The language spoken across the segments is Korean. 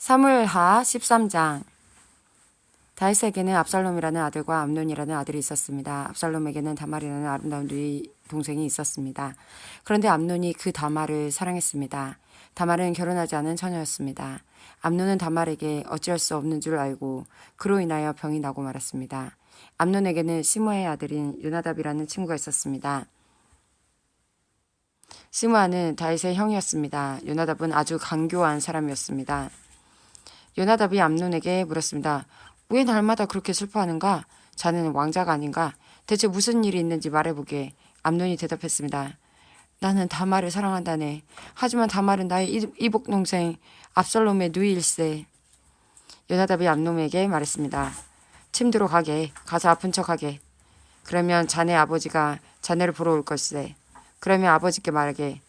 사무엘하 13장. 다윗에게는 압살롬이라는 아들과 암논이라는 아들이 있었습니다. 압살롬에게는 다말이라는 아름다운 누이 동생이 있었습니다. 그런데 암논이 그 다말을 사랑했습니다. 다말은 결혼하지 않은 처녀였습니다. 암논은 다말에게 어찌할 수 없는 줄 알고 그로 인하여 병이 나고 말았습니다. 암논에게는 시므아의 아들인 요나답이라는 친구가 있었습니다. 시므아는 다윗의 형이었습니다. 요나답은 아주 간교한 사람이었습니다. 요나답이 암논에게 물었습니다. 왜 날마다 그렇게 슬퍼하는가? 자네는 왕자가 아닌가? 대체 무슨 일이 있는지 말해보게. 암논이 대답했습니다. 나는 다말을 사랑한다네. 하지만 다말은 나의 이복 동생 압살롬의 누이일세. 요나답이 암논에게 말했습니다. 침대로 가게. 가서 아픈 척하게. 그러면 자네 아버지가 자네를 보러 올 것이세. 그러면 아버지께 말하게.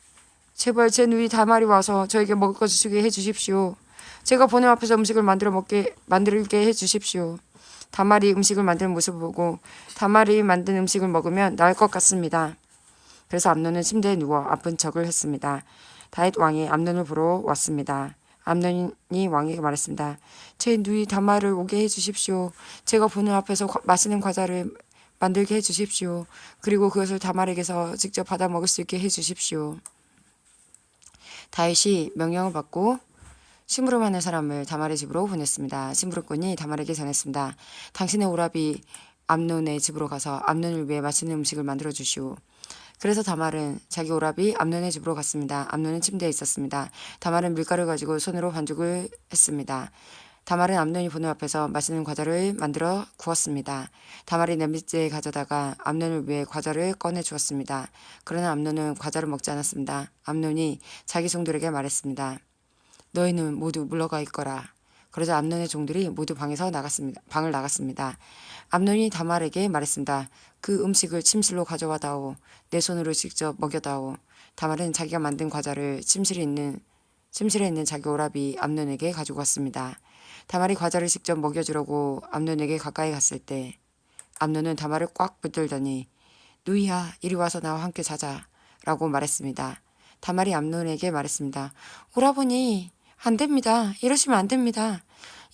제발 제 누이 다말이 와서 저에게 먹을 것을 주게 해주십시오. 제가 보는 앞에서 음식을 만들게 해주십시오. 다말이 음식을 만드는 모습을 보고 다말이 만든 음식을 먹으면 나을 것 같습니다. 그래서 암논은 침대에 누워 아픈 척을 했습니다. 다윗 왕이 암논을 보러 왔습니다. 암논이 왕에게 말했습니다. 제 누이 다말을 오게 해주십시오. 제가 보는 앞에서 맛있는 과자를 만들게 해주십시오. 그리고 그것을 다말에게서 직접 받아 먹을 수 있게 해주십시오. 다윗이 명령을 받고 심부름하는 사람을 다말의 집으로 보냈습니다. 심부름꾼이 다말에게 전했습니다. 당신의 오라비 암논의 집으로 가서 암논을 위해 맛있는 음식을 만들어 주시오. 그래서 다말은 자기 오라비 암논의 집으로 갔습니다. 암논은 침대에 있었습니다. 다말은 밀가루를 가지고 손으로 반죽을 했습니다. 다말은 암논이 보는 앞에서 맛있는 과자를 만들어 구웠습니다. 다말이 냄비째에 가져다가 암논을 위해 과자를 꺼내 주었습니다. 그러나 암논은 과자를 먹지 않았습니다. 암논이 자기 종들에게 말했습니다. 너희는 모두 물러가 있거라. 그러자 암논의 종들이 모두 방을 나갔습니다. 암논이 다말에게 말했습니다. 그 음식을 침실로 가져와다오. 내 손으로 직접 먹여다오. 다말은 자기가 만든 과자를 침실에 있는 자기 오라비 암논에게 가지고 왔습니다. 다말이 과자를 직접 먹여주려고 암논에게 가까이 갔을 때 암논은 다말을 꽉 붙들더니 누이야 이리 와서 나와 함께 자자 라고 말했습니다. 다말이 암논에게 말했습니다. 오라버니 안 됩니다. 이러시면 안 됩니다.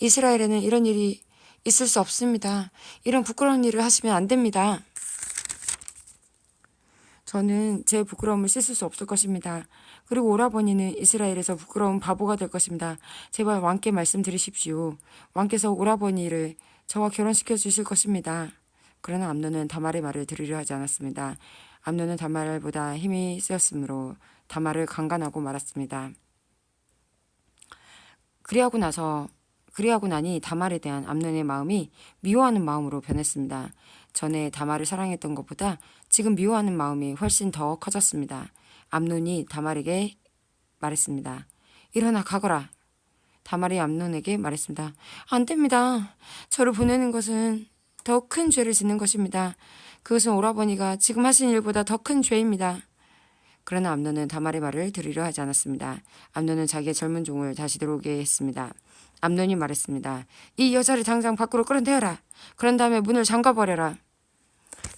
이스라엘에는 이런 일이 있을 수 없습니다. 이런 부끄러운 일을 하시면 안 됩니다. 저는 제 부끄러움을 씻을 수 없을 것입니다. 그리고 오라버니는 이스라엘에서 부끄러운 바보가 될 것입니다. 제발 왕께 말씀드리십시오. 왕께서 오라버니를 저와 결혼시켜 주실 것입니다. 그러나 암논은 다말의 말을 들으려 하지 않았습니다. 암논은 다말보다 힘이 세었으므로 다말을 강간하고 말았습니다. 그리하고 나니 다말에 대한 암논의 마음이 미워하는 마음으로 변했습니다. 전에 다말을 사랑했던 것보다 지금 미워하는 마음이 훨씬 더 커졌습니다. 암논이 다말에게 말했습니다. 일어나 가거라. 다말이 암논에게 말했습니다. 안 됩니다. 저를 보내는 것은 더 큰 죄를 짓는 것입니다. 그것은 오라버니가 지금 하신 일보다 더 큰 죄입니다. 그러나 암논은 다말의 말을 들으려 하지 않았습니다. 암논은 자기의 젊은 종을 다시 들어오게 했습니다. 암논이 말했습니다. 이 여자를 당장 밖으로 끌어내어라. 그런 다음에 문을 잠가버려라.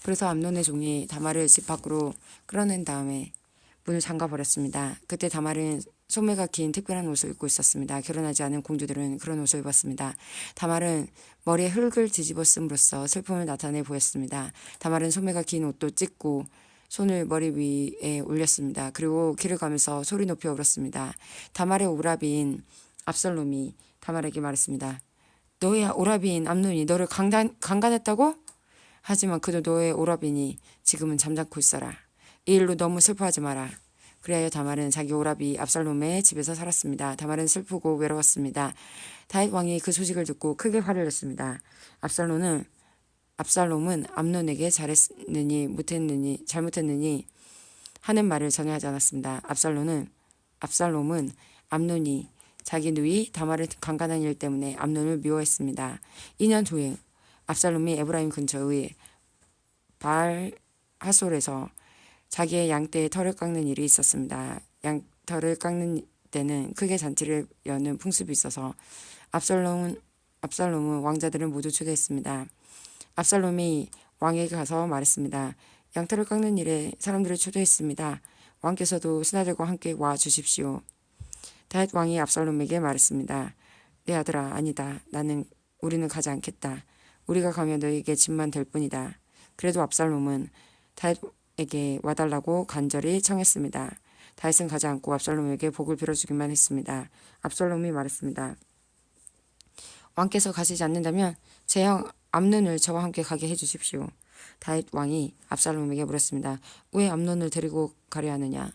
그래서 암논의 종이 다말을 집 밖으로 끌어낸 다음에 문을 잠가버렸습니다. 그때 다말은 소매가 긴 특별한 옷을 입고 있었습니다. 결혼하지 않은 공주들은 그런 옷을 입었습니다. 다말은 머리에 흙을 뒤집어 쓴으로써 슬픔을 나타내 보였습니다. 다말은 소매가 긴 옷도 찢고 손을 머리 위에 올렸습니다. 그리고 길을 가면서 소리 높여 울었습니다. 다말의 오라비인 압살롬이 다말에게 말했습니다. 너의 오라비인 암논이 너를 강간했다고? 하지만 그도 너의 오라비니 지금은 잠자코 있어라. 이 일로 너무 슬퍼하지 마라. 그리하여 다말은 자기 오라비 압살롬의 집에서 살았습니다. 다말은 슬프고 외로웠습니다. 다윗 왕이 그 소식을 듣고 크게 화를 냈습니다. 압살롬은 암논에게 잘못했느니 하는 말을 전혀 하지 않았습니다. 압살롬은 암논이 자기 누이 다말을 강간한 일 때문에 암논을 미워했습니다. 2년 후에 압살롬이 에브라임 근처의 바알 하솔에서 자기의 양떼의 털을 깎는 일이 있었습니다. 양털을 깎는 때는 크게 잔치를 여는 풍습이 있어서 압살롬은 왕자들을 모두 초대했습니다. 압살롬이 왕에게 가서 말했습니다. 양털을 깎는 일에 사람들을 초대했습니다. 왕께서도 신하들과 함께 와 주십시오. 다윗 왕이 압살롬에게 말했습니다. 내 아들아, 아니다. 우리는 가지 않겠다. 우리가 가면 너에게 짐만 될 뿐이다. 그래도 압살롬은 다윗에게 와달라고 간절히 청했습니다. 다윗은 가지 않고 압살롬에게 복을 빌어주기만 했습니다. 압살롬이 말했습니다. 왕께서 가시지 않는다면 제 형 암논을 저와 함께 가게 해주십시오. 다윗 왕이 압살롬에게 물었습니다. 왜 암논을 데리고 가려 하느냐?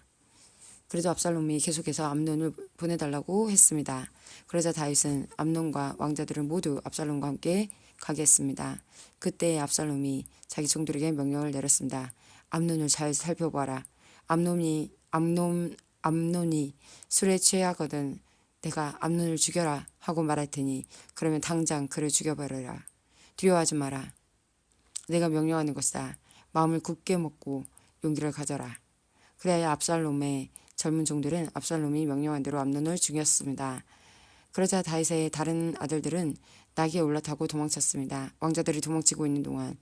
그래도 압살롬이 계속해서 암논을 보내달라고 했습니다. 그러자 다윗은 암논과 왕자들은 모두 압살롬과 함께 가게 했습니다. 그때 압살롬이 자기 종들에게 명령을 내렸습니다. 암논을 잘 살펴보아라. 암논이 술에 취하거든 내가 암논을 죽여라 하고 말할 테니 그러면 당장 그를 죽여버려라. 두려워하지 마라. 내가 명령하는 것이다. 마음을 굳게 먹고 용기를 가져라. 그래야 압살롬의 젊은 종들은 압살롬이 명령한 대로 암논을 죽였습니다. 그러자 다윗의 다른 아들들은 나귀에 올라타고 도망쳤습니다. 왕자들이 도망치고 있는 동안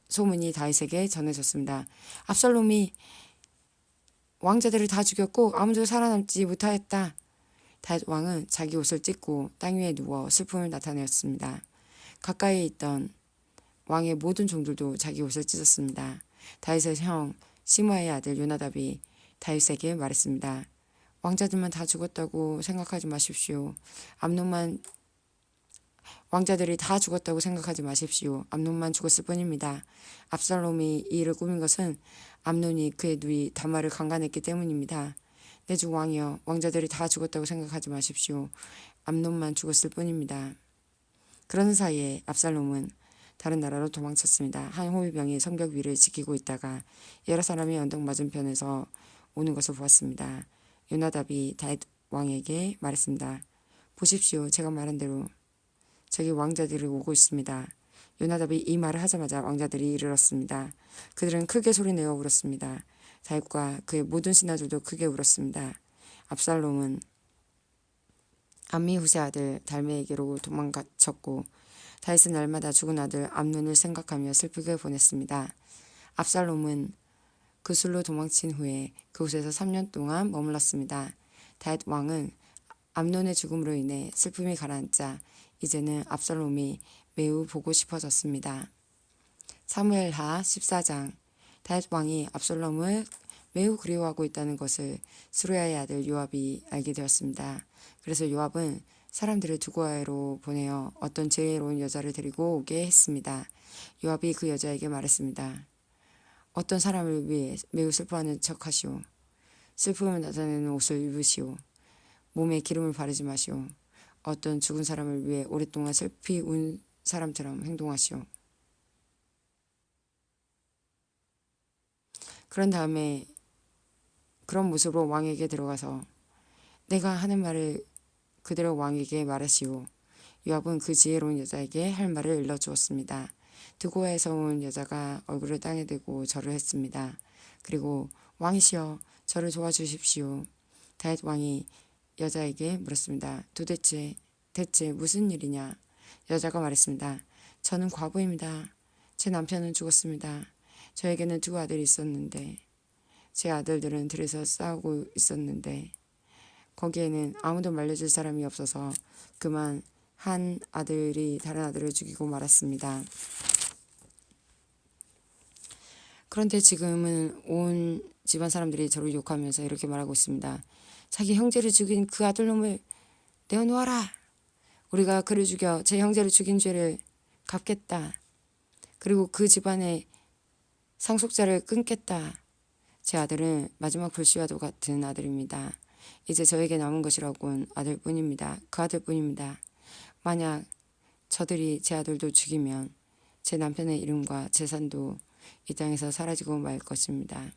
소문이 다윗에게 전해졌습니다. 압살롬이 왕자들을 다 죽였고 아무도 살아남지 못하였다. 다윗 왕은 자기 옷을 찢고 땅 위에 누워 슬픔을 나타내었습니다. 가까이에 있던 왕의 모든 종들도 자기 옷을 찢었습니다. 다윗의 형 시므아의 아들 요나답이 다윗에게 말했습니다. 왕자들만 다 죽었다고 생각하지 마십시오. 왕자들이 다 죽었다고 생각하지 마십시오. 암논만 죽었을 뿐입니다. 압살롬이 이 일을 꾸민 것은 암논이 그의 누이 다말을 강간했기 때문입니다. 내 주 왕이여, 왕자들이 다 죽었다고 생각하지 마십시오. 암논만 죽었을 뿐입니다. 그러는 사이에 압살롬은 다른 나라로 도망쳤습니다. 한 호위병이 성벽 위를 지키고 있다가 여러 사람이 언덕 맞은편에서 오는 것을 보았습니다. 요나답이 다윗 왕에게 말했습니다. 보십시오. 제가 말한 대로 저기 왕자들이 오고 있습니다. 요나답이 이 말을 하자마자 왕자들이 이르렀습니다. 그들은 크게 소리내어 울었습니다. 다윗과 그의 모든 신하들도 크게 울었습니다. 압살롬은 암미후세 아들 달메에게로 도망쳤고 다윗은 날마다 죽은 아들 암논을 생각하며 슬프게 보냈습니다. 압살롬은 그 술로 도망친 후에 그곳에서 3년 동안 머물렀습니다. 다윗 왕은 암논의 죽음으로 인해 슬픔이 가라앉자 이제는 압살롬이 매우 보고 싶어졌습니다. 사무엘하 14장. 다윗 왕이 압살롬을 매우 그리워하고 있다는 것을 스루야의 아들 요압이 알게 되었습니다. 그래서 요압은 사람들을 두고아로 보내어 어떤 지혜로운 여자를 데리고 오게 했습니다. 요압이 그 여자에게 말했습니다. 어떤 사람을 위해 매우 슬퍼하는 척하시오. 슬픔을 나타내는 옷을 입으시오. 몸에 기름을 바르지 마시오. 어떤 죽은 사람을 위해 오랫동안 슬피 운 사람처럼 행동하시오. 그런 다음에 그런 모습으로 왕에게 들어가서 내가 하는 말을 그대로 왕에게 말하시오. 요압은 그 지혜로운 여자에게 할 말을 일러주었습니다. 드고아에서 온 여자가 얼굴을 땅에 대고 절을 했습니다. 그리고 왕이시여 저를 도와주십시오. 다윗 왕이 여자에게 물었습니다. 대체 무슨 일이냐? 여자가 말했습니다. 저는 과부입니다. 제 남편은 죽었습니다. 저에게는 두 아들이 있었는데 제 아들들은 들에서 싸우고 있었는데 거기에는 아무도 말려줄 사람이 없어서 그만 한 아들이 다른 아들을 죽이고 말았습니다. 그런데 지금은 온 집안 사람들이 저를 욕하면서 이렇게 말하고 있습니다. 자기 형제를 죽인 그 아들놈을 내어놓아라. 우리가 그를 죽여 제 형제를 죽인 죄를 갚겠다. 그리고 그 집안의 상속자를 끊겠다. 제 아들은 마지막 불씨와도 같은 아들입니다. 이제 저에게 남은 것이라곤 아들뿐입니다. 그 아들뿐입니다. 만약 저들이 제 아들도 죽이면 제 남편의 이름과 재산도 이 땅에서 사라지고 말 것입니다.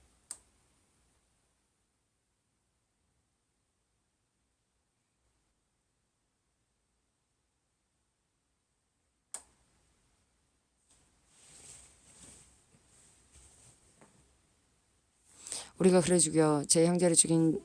우리가 그를 죽여 제 형제를 죽인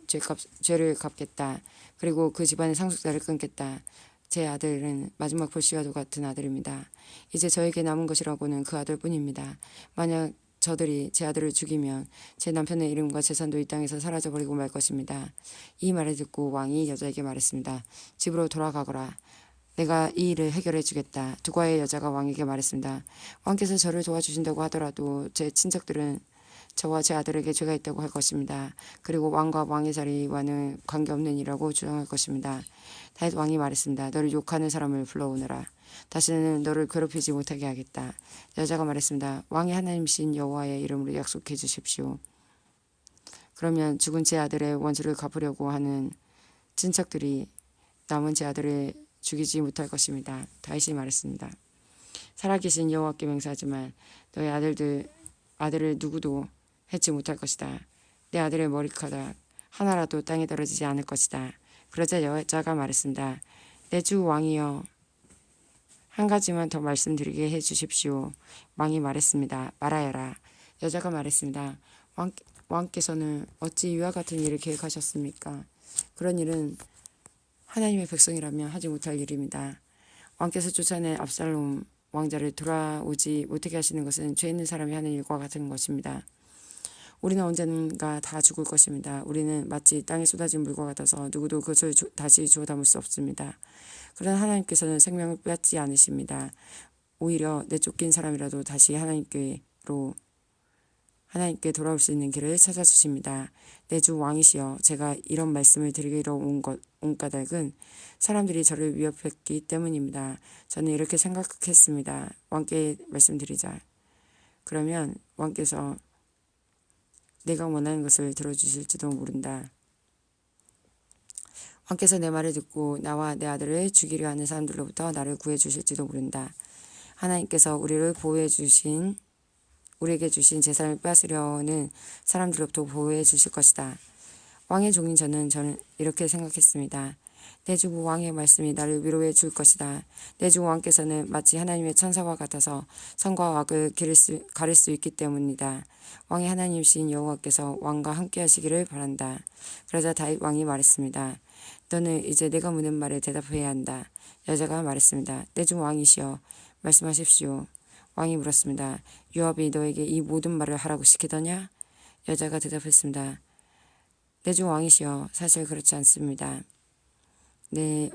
죄를 갚겠다. 그리고 그 집안의 상속자를 끊겠다. 제 아들은 마지막 불씨와도 같은 아들입니다. 이제 저에게 남은 것이라고는 그 아들뿐입니다. 만약 저들이 제 아들을 죽이면 제 남편의 이름과 재산도 이 땅에서 사라져버리고 말 것입니다. 이 말을 듣고 왕이 여자에게 말했습니다. 집으로 돌아가거라. 내가 이 일을 해결해 주겠다. 두과의 여자가 왕에게 말했습니다. 왕께서 저를 도와주신다고 하더라도 제 친척들은 저와 제 아들에게 죄가 있다고 할 것입니다. 그리고 왕과 왕의 자리와는 관계없는 일이라고 주장할 것입니다. 다윗 왕이 말했습니다. 너를 욕하는 사람을 불러오너라. 다시는 너를 괴롭히지 못하게 하겠다. 여자가 말했습니다. 왕의 하나님이신 여호와의 이름으로 약속해 주십시오. 그러면 죽은 제 아들의 원수를 갚으려고 하는 친척들이 남은 제 아들을 죽이지 못할 것입니다. 다윗이 말했습니다. 살아계신 여호와께 맹세하지만 너의 아들을 누구도 해치 못할 것이다. 내 아들의 머리카락 하나라도 땅에 떨어지지 않을 것이다. 그러자 여자가 말했습니다. 내 주 왕이여, 한 가지만 더 말씀드리게 해주십시오. 왕이 말했습니다. 말하여라. 여자가 말했습니다. 왕께서는 어찌 이와 같은 일을 계획하셨습니까? 그런 일은 하나님의 백성이라면 하지 못할 일입니다. 왕께서 쫓아낸 압살롬 왕자를 돌아오지 못하게 하시는 것은 죄 있는 사람이 하는 일과 같은 것입니다. 우리는 언젠가 다 죽을 것입니다. 우리는 마치 땅에 쏟아진 물과 같아서 누구도 그것을 다시 주워 담을 수 없습니다. 그러나 하나님께서는 생명을 빼앗지 않으십니다. 오히려 내쫓긴 사람이라도 다시 하나님께 돌아올 수 있는 길을 찾아주십니다. 내 주 왕이시여, 제가 이런 말씀을 드리러 온 까닭은 사람들이 저를 위협했기 때문입니다. 저는 이렇게 생각했습니다. 왕께 말씀드리자. 그러면 왕께서 내가 원하는 것을 들어주실지도 모른다. 왕께서 내 말을 듣고 나와 내 아들을 죽이려 하는 사람들로부터 나를 구해주실지도 모른다. 하나님께서 우리에게 주신 재산을 빼앗으려는 사람들로부터 보호해 주실 것이다. 왕의 종인 저는 이렇게 생각했습니다. 내 주 왕의 말씀이 나를 위로해 줄 것이다. 내 주 왕께서는 마치 하나님의 천사와 같아서 선과 악을 가릴 수 있기 때문이다. 왕의 하나님이신 여호와께서 왕과 함께 하시기를 바란다. 그러자 다윗 왕이 말했습니다. 너는 이제 내가 묻는 말에 대답해야 한다. 여자가 말했습니다. 내 주 왕이시여, 말씀하십시오. 왕이 물었습니다. 요압이 너에게 이 모든 말을 하라고 시키더냐? 여자가 대답했습니다. 내 주 왕이시여, 사실 그렇지 않습니다. 네,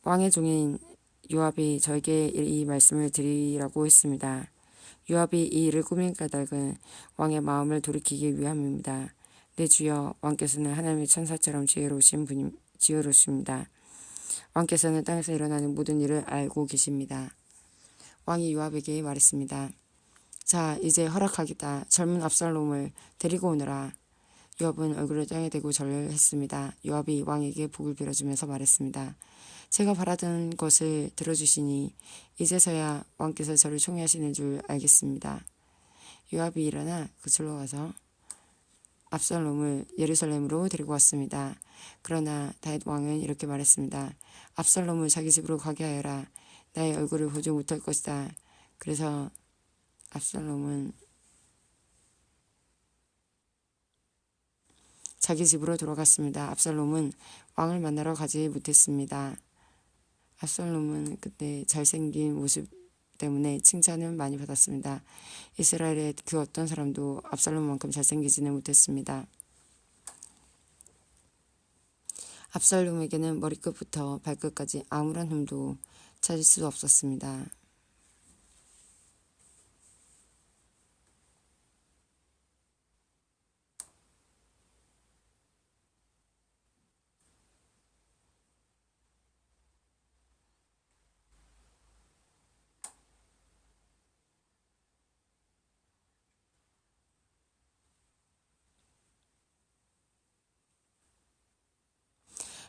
왕의 종인 요압이 저에게 이 말씀을 드리라고 했습니다. 요압이 이 일을 꾸민 까닭은 왕의 마음을 돌이키기 위함입니다. 내 주여, 왕께서는 하나님의 천사처럼 지혜로우십니다. 왕께서는 땅에서 일어나는 모든 일을 알고 계십니다. 왕이 요압에게 말했습니다. 자, 이제 허락하겠다. 젊은 압살롬을 데리고 오너라. 요압은 얼굴을 땅에 대고 절했습니다. 요압이 왕에게 복을 빌어주면서 말했습니다. 제가 바라던 것을 들어주시니 이제서야 왕께서 저를 총애하시는 줄 알겠습니다. 요압이 일어나 그들로 가서 압살롬을 예루살렘으로 데리고 왔습니다. 그러나 다윗 왕은 이렇게 말했습니다. 압살롬을 자기 집으로 가게 하여라. 나의 얼굴을 보지 못할 것이다. 그래서 압살롬은 자기 집으로 돌아갔습니다. 압살롬은 왕을 만나러 가지 못했습니다. 압살롬은 그때 잘생긴 모습 때문에 칭찬을 많이 받았습니다. 이스라엘의 그 어떤 사람도 압살롬만큼 잘생기지는 못했습니다. 압살롬에게는 머리끝부터 발끝까지 아무런 흠도 찾을 수 없었습니다.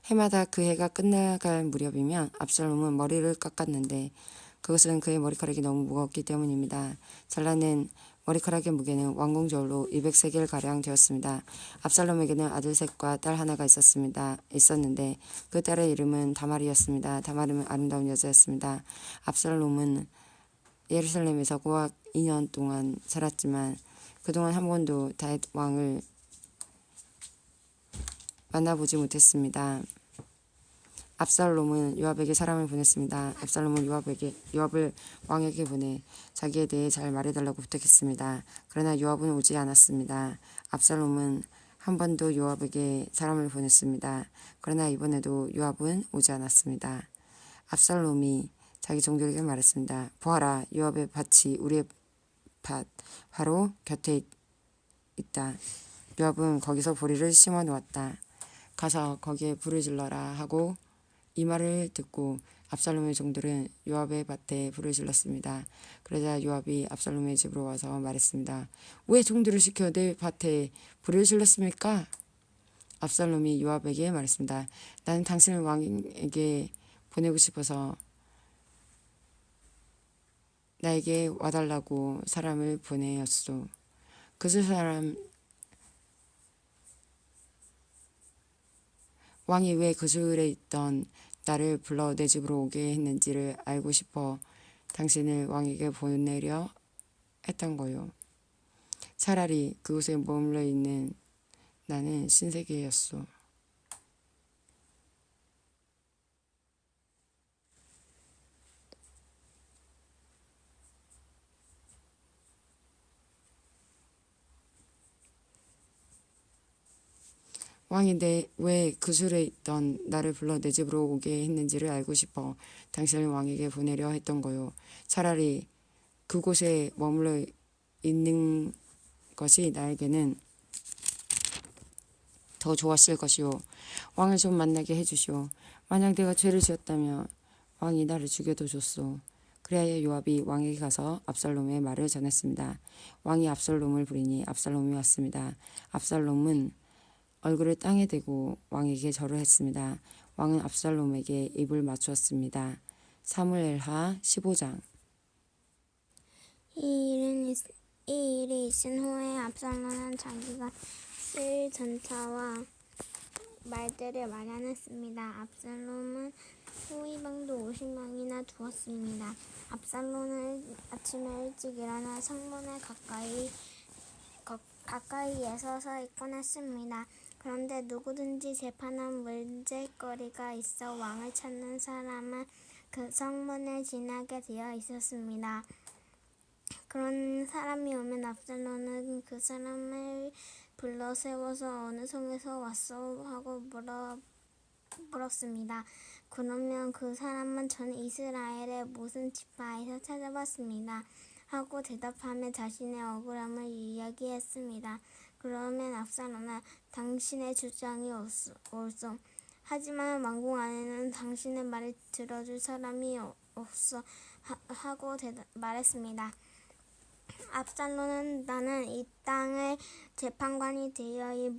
해마다 그 해가 끝나갈 무렵이면 압살롬은 머리를 깎았는데 그것은 그의 머리카락이 너무 무거웠기 때문입니다. 잘라낸 머리카락의 무게는 왕궁저울로 200세겔가량 되었습니다. 압살롬에게는 아들 셋과 딸 하나가 있었는데 그 딸의 이름은 다말이었습니다. 다말은 아름다운 여자였습니다. 압살롬은 예루살렘에서 고학 2년 동안 살았지만 그동안 한 번도 다윗 왕을 만나보지 못했습니다. 압살롬은 요압에게 사람을 보냈습니다. 압살롬은 요압을 왕에게 보내 자기에 대해 잘 말해달라고 부탁했습니다. 그러나 요압은 오지 않았습니다. 압살롬은 한 번 더 요압에게 사람을 보냈습니다. 그러나 이번에도 요압은 오지 않았습니다. 압살롬이 자기 종들에게 말했습니다. 보아라, 요압의 밭이 우리의 밭 바로 곁에 있다. 요압은 거기서 보리를 심어 놓았다. 가서 거기에 불을 질러라 하고 이 말을 듣고 압살롬의 종들은 요압의 밭에 불을 질렀습니다. 그러자 요압이 압살롬의 집으로 와서 말했습니다. 왜 종들을 시켜 내 밭에 불을 질렀습니까? 압살롬이 요압에게 말했습니다. 나는 당신을 왕에게 보내고 싶어서 나에게 와달라고 사람을 보내었소. 그 사람 왕이 왜 그술에 있던 나를 불러 내 집으로 오게 했는지를 알고 싶어 당신을 왕에게 보내려 했던 거요. 차라리 그곳에 머물러 있는 나는 신세계였소. 왕이 왜 그술에 있던 나를 불러 내 집으로 오게 했는지를 알고 싶어 당신을 왕에게 보내려 했던 거요. 차라리 그곳에 머물러 있는 것이 나에게는 더 좋았을 것이요. 왕을 좀 만나게 해주시오. 만약 내가 죄를 지었다면 왕이 나를 죽여도 줬소. 그래야 요압이 왕에게 가서 압살롬의 말을 전했습니다. 왕이 압살롬을 부리니 압살롬이 왔습니다. 압살롬은 얼굴을 땅에 대고 왕에게 절을 했습니다. 왕은 압살롬에게 입을 맞추었습니다. 사무엘하 15장. 이 일이 있은 후에 압살롬은 자기가 쓸 전차와 말들을 마련했습니다. 압살롬은 호위병도 50명이나 두었습니다. 압살롬은 아침에 일찍 일어나 성문에 가까이에 서서 있곤 했습니다. 그런데 누구든지 재판한 문제거리가 있어 왕을 찾는 사람은 그 성문을 지나게 되어 있었습니다. 그런 사람이 오면 압살롬은 그 사람을 불러 세워서 어느 성에서 왔소 하고 물었습니다. 그러면 그 사람은 전 이스라엘의 무슨 지파에서 찾아왔습니다 하고 대답하며 자신의 억울함을 이야기했습니다. 그러면 압살롬은 당신의 주장이 옳소. 하지만 왕궁 안에는 당신의 말을 들어줄 사람이 없어 하고 말했습니다. 압살롬은 나는 이 땅의 재판관이 되어 이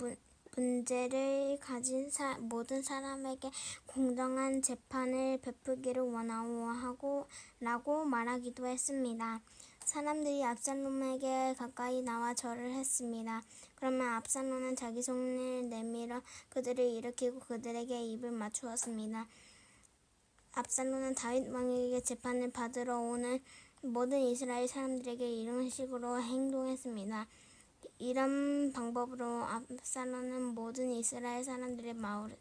문제를 가진 모든 사람에게 공정한 재판을 베풀기를 원하오 라고 말하기도 했습니다. 사람들이 압살롬에게 가까이 나와 절을 했습니다. 그러면 압살롬은 자기 손을 내밀어 그들을 일으키고 그들에게 입을 맞추었습니다. 압살롬은 다윗 왕에게 재판을 받으러 오는 모든 이스라엘 사람들에게 이런 식으로 행동했습니다. 이런 방법으로 압살롬은 모든 이스라엘 사람들의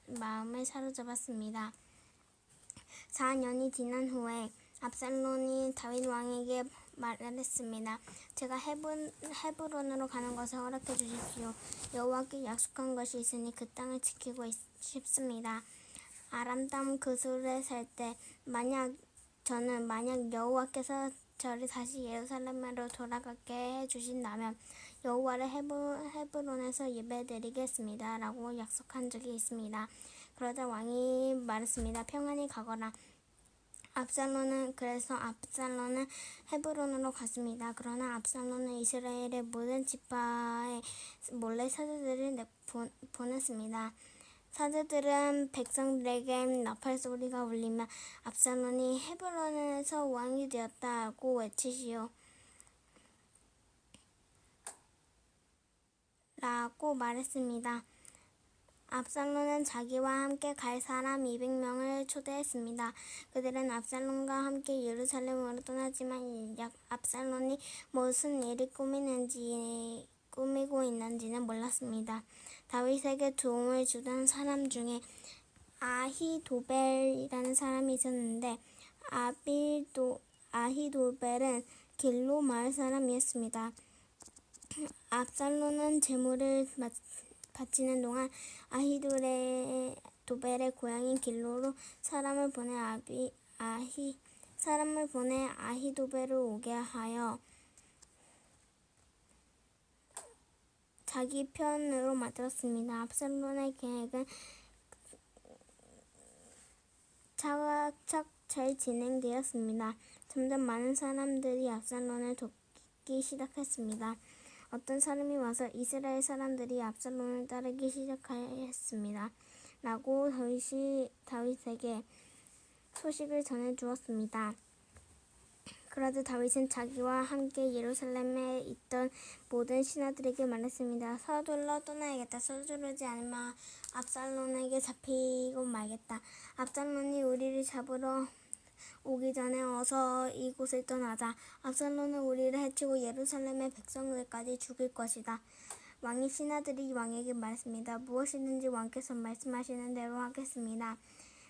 마음을 사로잡았습니다. 4년이 지난 후에 압살롬이 다윗 왕에게 말했습니다. 제가 헤브론으로 가는 것을 허락해 주십시오. 여호와께 약속한 것이 있으니 그 땅을 지키고 싶습니다. 아람 땅 그술에 살 때 만약 여호와께서 저를 다시 예루살렘으로 돌아가게 해주신다면 여호와를 헤브론에서 예배드리겠습니다 라고 약속한 적이 있습니다. 그러자 왕이 말했습니다. 평안히 가거라. 그래서 압살롬은 헤브론으로 갔습니다. 그러나 압살롬은 이스라엘의 모든 지파에 몰래 사자들을 보냈습니다. 사자들은 백성들에게 나팔 소리가 울리며 압살롬이 헤브론에서 왕이 되었다고 외치시오 라고 말했습니다. 압살롬은 자기와 함께 갈 사람 200명을 초대했습니다. 그들은 압살롬과 함께 예루살렘으로 떠났지만 압살롬이 무슨 일을 꾸미고 있는지는 몰랐습니다. 다윗에게 도움을 주던 사람 중에 아히도벨이라는 사람이 있었는데 아히도벨은 길로 마을 사람이었습니다. 압살롬은 바치는 동안 도벨의 고향인 길로로 사람을 보내 아히도벨을 오게 하여 자기 편으로 만들었습니다. 압살롬의 계획은 차곡차곡 잘 진행되었습니다. 점점 많은 사람들이 압살롬을 돕기 시작했습니다. 어떤 사람이 와서 이스라엘 사람들이 압살롬을 따르기 시작하였습니다. 라고 다윗에게 소식을 전해 주었습니다. 그러자 다윗은 자기와 함께 예루살렘에 있던 모든 신하들에게 말했습니다. 서둘러 떠나야겠다. 서두르지 않으면 압살롬에게 잡히고 말겠다. 압살롬이 우리를 잡으러 오기 전에 어서 이곳을 떠나자. 압살롬은 우리를 해치고 예루살렘의 백성들까지 죽일 것이다. 왕의 신하들이 왕에게 말했습니다. 무엇이든지 왕께서 말씀하시는 대로 하겠습니다.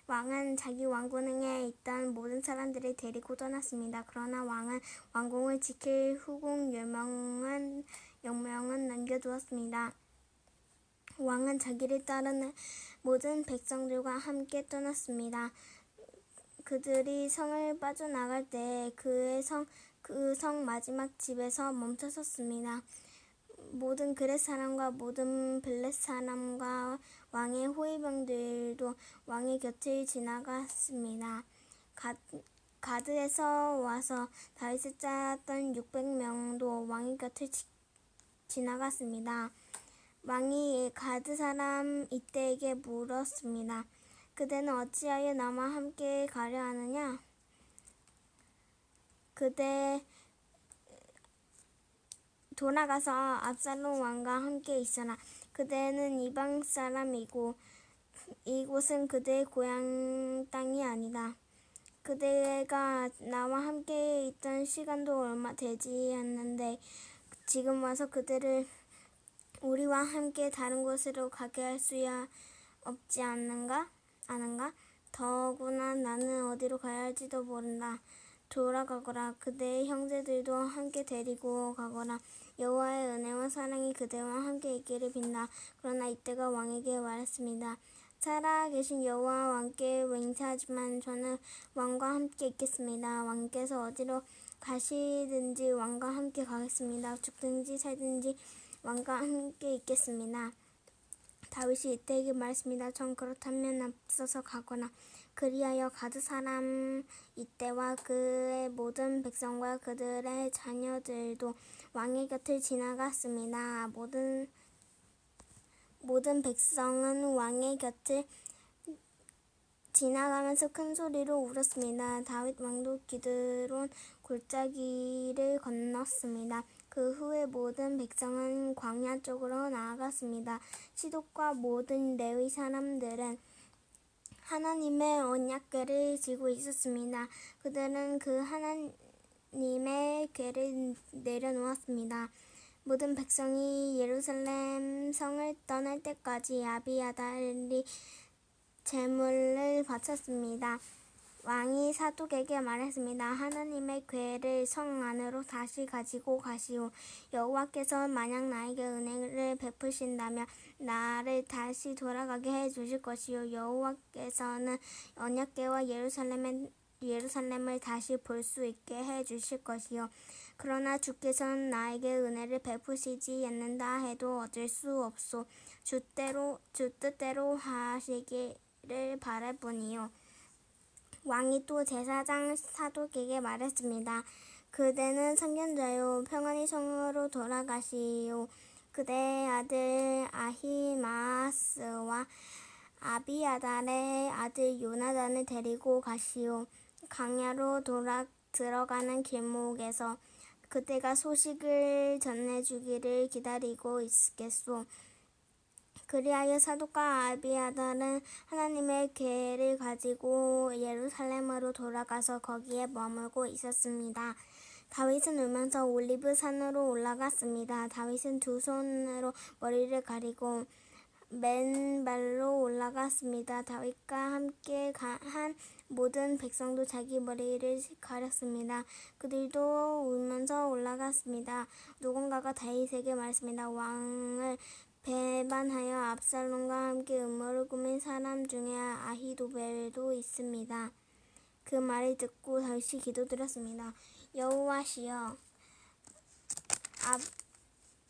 왕은 자기 왕궁에 있던 모든 사람들을 데리고 떠났습니다. 그러나 왕은 왕궁을 지킬 후궁 10명은 남겨두었습니다. 왕은 자기를 따르는 모든 백성들과 함께 떠났습니다. 그들이 성을 빠져나갈 때 그 성 마지막 집에서 멈춰섰습니다. 모든 그렛 사람과 모든 블렛 사람과 왕의 호위병들도 왕의 곁을 지나갔습니다. 가드에서 와서 다윗을 쫓았던 600명도 왕의 곁을 지나갔습니다. 왕이 가드 사람 이때에게 물었습니다. 그대는 어찌하여 나와 함께 가려 하느냐? 그대 돌아가서 압살롬 왕과 함께 있어라. 그대는 이방 사람이고 이곳은 그대의 고향 땅이 아니다. 그대가 나와 함께 있던 시간도 얼마 되지 않는데 지금 와서 그대를 우리와 함께 다른 곳으로 가게 할 수야 없지 않은가? 더구나 나는 어디로 가야 할지도 모른다. 돌아가거라. 그대의 형제들도 함께 데리고 가거라. 여호와의 은혜와 사랑이 그대와 함께 있기를 빈다. 그러나 이때가 왕에게 말했습니다. 살아계신 여호와 왕께 맹세하지만 저는 왕과 함께 있겠습니다. 왕께서 어디로 가시든지 왕과 함께 가겠습니다. 죽든지 살든지 왕과 함께 있겠습니다. 다윗이 이때에게 말했습니다. 전 그렇다면 앞서서 가거나. 그리하여 가드 사람 이때와 그의 모든 백성과 그들의 자녀들도 왕의 곁을 지나갔습니다. 모든 백성은 왕의 곁을 지나가면서 큰 소리로 울었습니다. 다윗 왕도 기드론 골짜기를 건넜습니다. 그 후에 모든 백성은 광야 쪽으로 나아갔습니다. 시독과 모든 레위 사람들은 하나님의 언약궤를 지고 있었습니다. 그들은 그 하나님의 궤를 내려놓았습니다. 모든 백성이 예루살렘 성을 떠날 때까지 아비아달이 제물을 바쳤습니다. 왕이 사독에게 말했습니다. 하나님의 궤를 성 안으로 다시 가지고 가시오. 여호와께서 만약 나에게 은혜를 베푸신다면 나를 다시 돌아가게 해주실 것이요. 여호와께서는 언약궤와 예루살렘을 다시 볼 수 있게 해주실 것이요. 그러나 주께서는 나에게 은혜를 베푸시지 않는다 해도 어쩔 수 없소. 주 뜻대로 하시기를 바랄 뿐이요. 왕이 또 제사장 사독에게 말했습니다. 그대는 선견자요 평안히 성으로 돌아가시오. 그대의 아들 아히마스와 아비아달의 아들 요나단을 데리고 가시오. 광야로 들어가는 길목에서 그대가 소식을 전해주기를 기다리고 있겠소. 그리하여 사독과 아비아달은 하나님의 궤를 가지고 예루살렘으로 돌아가서 거기에 머물고 있었습니다. 다윗은 울면서 올리브 산으로 올라갔습니다. 다윗은 두 손으로 머리를 가리고 맨발로 올라갔습니다. 다윗과 함께 한 모든 백성도 자기 머리를 가렸습니다. 그들도 울면서 올라갔습니다. 누군가가 다윗에게 말했습니다. 왕을 배반하여 압살롬과 함께 음모를 꾸민 사람 중에 아히도벨도 있습니다. 그 말을 듣고 다윗이 기도드렸습니다. 여호와시여,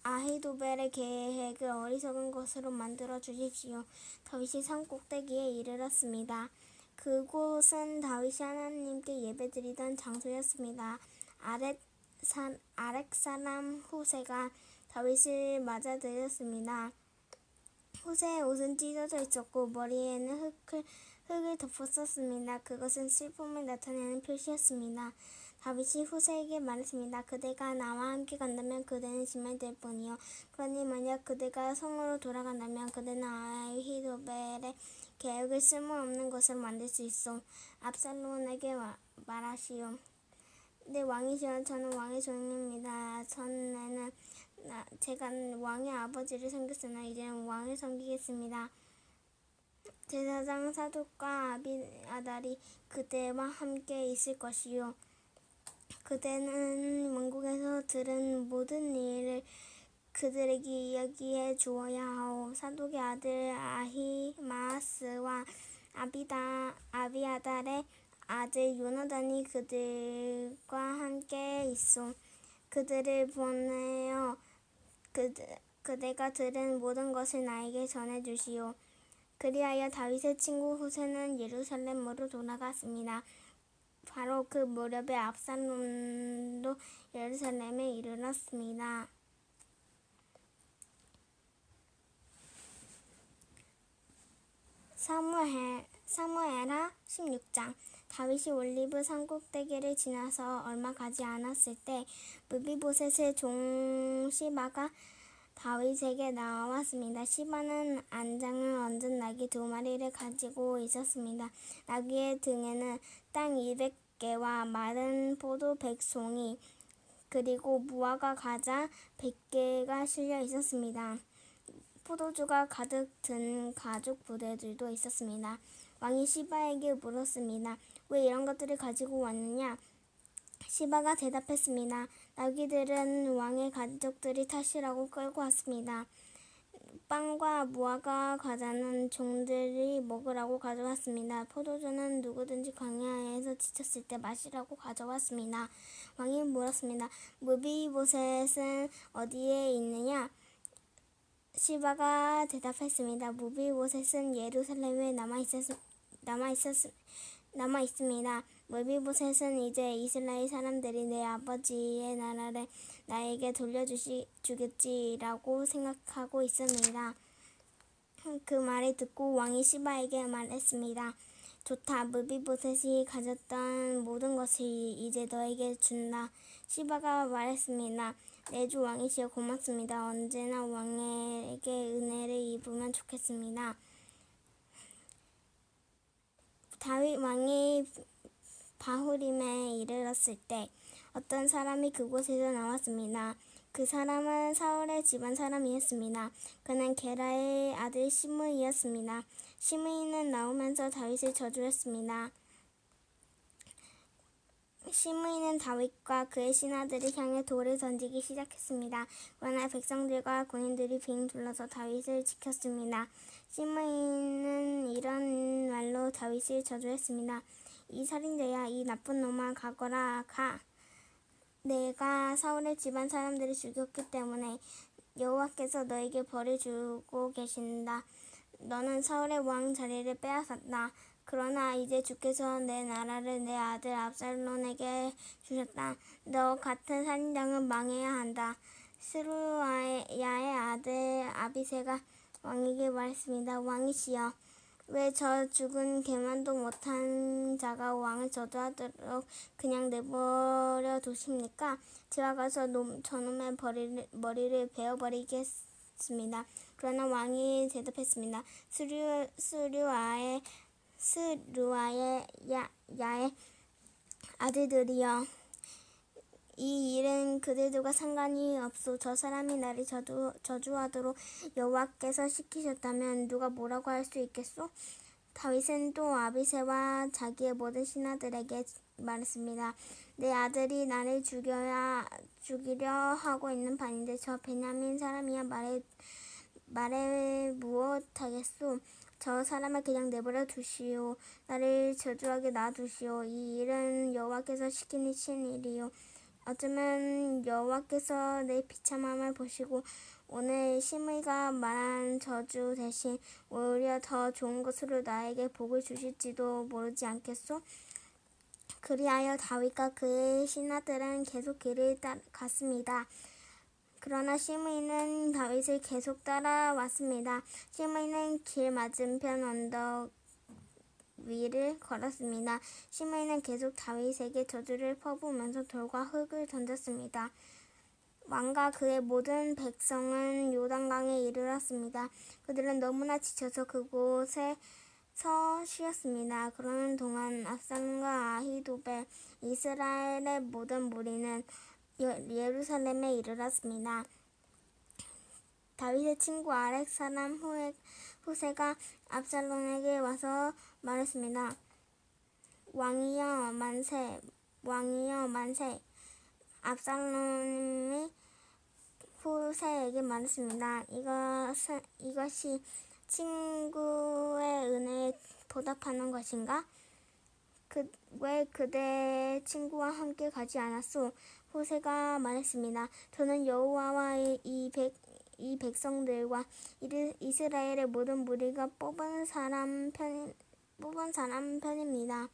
아히도벨의 계획을 어리석은 것으로 만들어 주십시오. 다윗이 산 꼭대기에 이르렀습니다. 그곳은 다윗이 하나님께 예배드리던 장소였습니다. 아렉 사람 후세가 다윗을 맞아들였습니다. 후세의 옷은 찢어져 있었고 머리에는 흙을 덮었었습니다. 그것은 슬픔을 나타내는 표시였습니다. 다윗이 후세에게 말했습니다. 그대가 나와 함께 간다면 그대는 지면될 뿐이요. 그러니 만약 그대가 성으로 돌아간다면 그대는 아히도벨의 계획을 쓸모없는 것으로 만들 수 있어. 압살롬에게 말하시오. 네, 왕이시여, 저는 왕의 종입니다. 전에는 제가 왕의 아버지를 섬겼으나 이제는 왕을 섬기겠습니다. 제사장 사독과 아비아달이 그대와 함께 있을 것이요. 그대는 왕국에서 들은 모든 일을 그들에게 이야기해 주어야 하오. 사독의 아들 아히마스와 아비아달의 아들 요나단이 그들과 함께 있어. 그들을 보내어 그대가 들은 모든 것을 나에게 전해주시오. 그리하여 다윗의 친구 후세는 예루살렘으로 돌아갔습니다. 바로 그 무렵에 압살롬도 예루살렘에 이르렀습니다. 사무엘하 16장. 다윗이 올리브 산꼭대기를 지나서 얼마 가지 않았을 때 무비보셋의 종 시바가 다윗에게 나왔습니다. 시바는 안장을 얹은 나귀 2마리를 가지고 있었습니다. 나귀의 등에는 땅 200개와 마른 포도 100송이 그리고 무화과 과자 100개가 실려 있었습니다. 포도주가 가득 든 가죽 부대들도 있었습니다. 왕이 시바에게 물었습니다. 왜 이런 것들을 가지고 왔느냐? 시바가 대답했습니다. 나귀들은 왕의 가족들이 타시라고 끌고 왔습니다. 빵과 무화과 과자는 종들이 먹으라고 가져왔습니다. 포도주는 누구든지 광야에서 지쳤을 때 마시라고 가져왔습니다. 왕이 물었습니다. 무비보셋은 어디에 있느냐? 시바가 대답했습니다. 무비보셋은 예루살렘에 남아 있습니다. 무비보셋은 이제 이스라엘 사람들이 내 아버지의 나라를 나에게 돌려주겠지라고 생각하고 있습니다. 그 말을 듣고 왕이 시바에게 말했습니다. 좋다. 무비보셋이 가졌던 모든 것을 이제 너에게 준다. 시바가 말했습니다. 내 주 왕이시여 고맙습니다. 언제나 왕에게 은혜를 입으면 좋겠습니다. 다윗 왕이 바후림에 이르렀을 때 어떤 사람이 그곳에서 나왔습니다. 그 사람은 사울의 집안 사람이었습니다. 그는 게라의 아들 시므이였습니다. 시므이는 나오면서 다윗을 저주했습니다. 시므이는 다윗과 그의 신하들을 향해 돌을 던지기 시작했습니다. 그러나 백성들과 군인들이 빙 둘러서 다윗을 지켰습니다. 시므이는 이런 말로 다윗을 저주했습니다. 이 살인자야, 이 나쁜 놈아, 가거라, 가. 내가 사울의 집안 사람들을 죽였기 때문에 여호와께서 너에게 벌을 주고 계신다. 너는 사울의 왕 자리를 빼앗았다. 그러나 이제 주께서 내 나라를 내 아들 압살롬에게 주셨다. 너 같은 살인장은 망해야 한다. 스루야의 아들 아비새가 왕에게 말했습니다. 왕이시여, 왜 저 죽은 개만도 못한 자가 왕을 저주하도록 그냥 내버려 두십니까? 제가 가서 저놈의 머리를 베어버리겠습니다. 그러나 왕이 대답했습니다. 스루아의 야의 아들들이여, 이 일은 그들과 상관이 없소. 저 사람이 나를 저주하도록 여호와께서 시키셨다면 누가 뭐라고 할 수 있겠소? 다윗은 또 아비새와 자기의 모든 신하들에게 말했습니다. 내 아들이 나를 죽이려 하고 있는 판인데 저 베냐민 사람이야 말해 무엇하겠소. 저 사람을 그냥 내버려 두시오. 나를 저주하게 놔두시오. 이 일은 여호와께서 시키신 일이요. 어쩌면 여호와께서 내 비참함을 보시고 오늘 시므이가 말한 저주 대신 오히려 더 좋은 것으로 나에게 복을 주실지도 모르지 않겠소? 그리하여 다윗과 그의 신하들은 계속 길을 갔습니다. 그러나 시므이는 다윗을 계속 따라왔습니다. 시므이는 길 맞은편 언덕 위를 걸었습니다. 시므이는 계속 다윗에게 저주를 퍼부으면서 돌과 흙을 던졌습니다. 왕과 그의 모든 백성은 요단강에 이르렀습니다. 그들은 너무나 지쳐서 그곳에 쉬었습니다. 그러는 동안 압살롬과 아히도벨, 이스라엘의 모든 무리는 예루살렘에 이르렀습니다. 다윗의 친구 아렉 사람 후세가 압살롬에게 와서 말했습니다. 왕이여 만세, 왕이여 만세. 압살롬이 후세에게 말했습니다. 이것이 친구의 은혜에 보답하는 것인가? 왜 그대 친구와 함께 가지 않았소? 후세가 말했습니다. 저는 여호와와 이 백성들과 이스라엘의 모든 무리가 뽑은 사람 편입니다.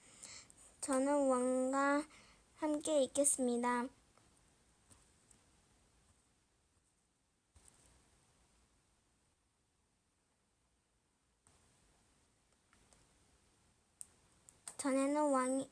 저는 왕과 함께 있겠습니다. 전에는